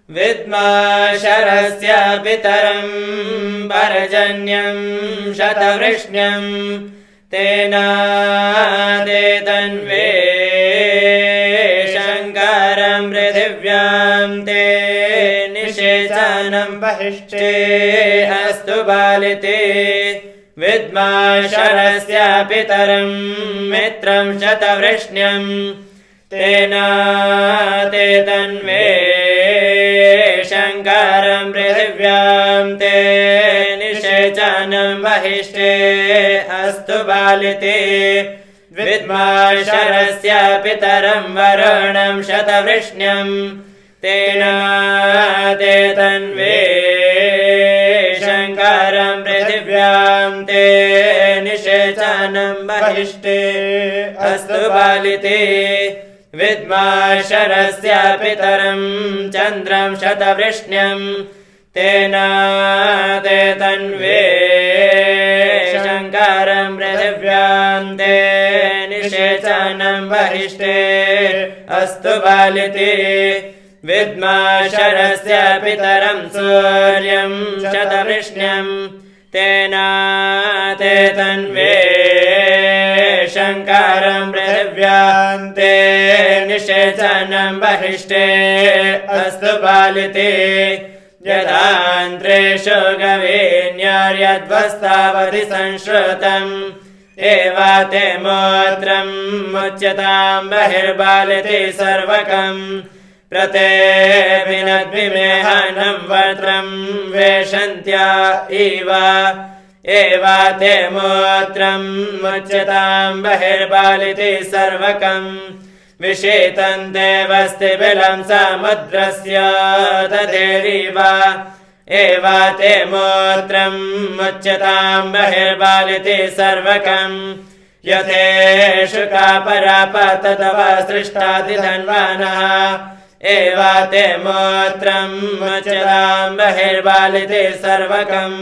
विद्माशरस्य पितरं पर्जन्यं शतवृष्ण्यं तेनादेतन्वे शङ्करं पृथिव्यां ते निषेचनं बहिष्टे अस्तु बालिते विद्माशरस्य पितरं मित्रं शतवृष्ण्यं तेनादेतन्वे शङ्करं पृथिव्यां ते निषेचनं बहिष्टे अस्तु बालिते विद्माशरस्य पितरं वरुणं शतवृष्ण्यं तेनादेतन्वे शङ्करं पृथिव्यां ते निषेचनं बहिष्टे अस्तु बालिते विद्माशरस्य पितरं चन्द्रं शतवृष्ण्यं तेनादेतन्वे शङ्करं पृथिव्यां ते निषेचनं बहिष्टे अस्तु बालिते विद्माशरस्य पितरं सूर्यं शतवृष्ण्यं तेनादेतन्वे शङ्करं पृथिव्यां ते निषेचनं बहिष्टे अस्तु बालिते यदान्त्रेषु गवेन्यार्यद्वस्तावधि संश्रुतम् एवाते मोत्रं मुच्यतां बहिर्बालिते सर्वकम् प्रतेभिनद्भिमेहनं वज्रं वेशन्त्या इव एवाते मोत्रं मुच्यतां बहिर्बालिते सर्वकम् विषेतं देवस्तिबिलं समुद्रस्य दधेरिव एवाते मोत्रं मुच्यतां बहिर्बालिते सर्वकम् यथेषु कापरापततव सृष्टादिधन्वानः एवाते मोत्रं मुच्यतां बहिर्बालिते सर्वकम्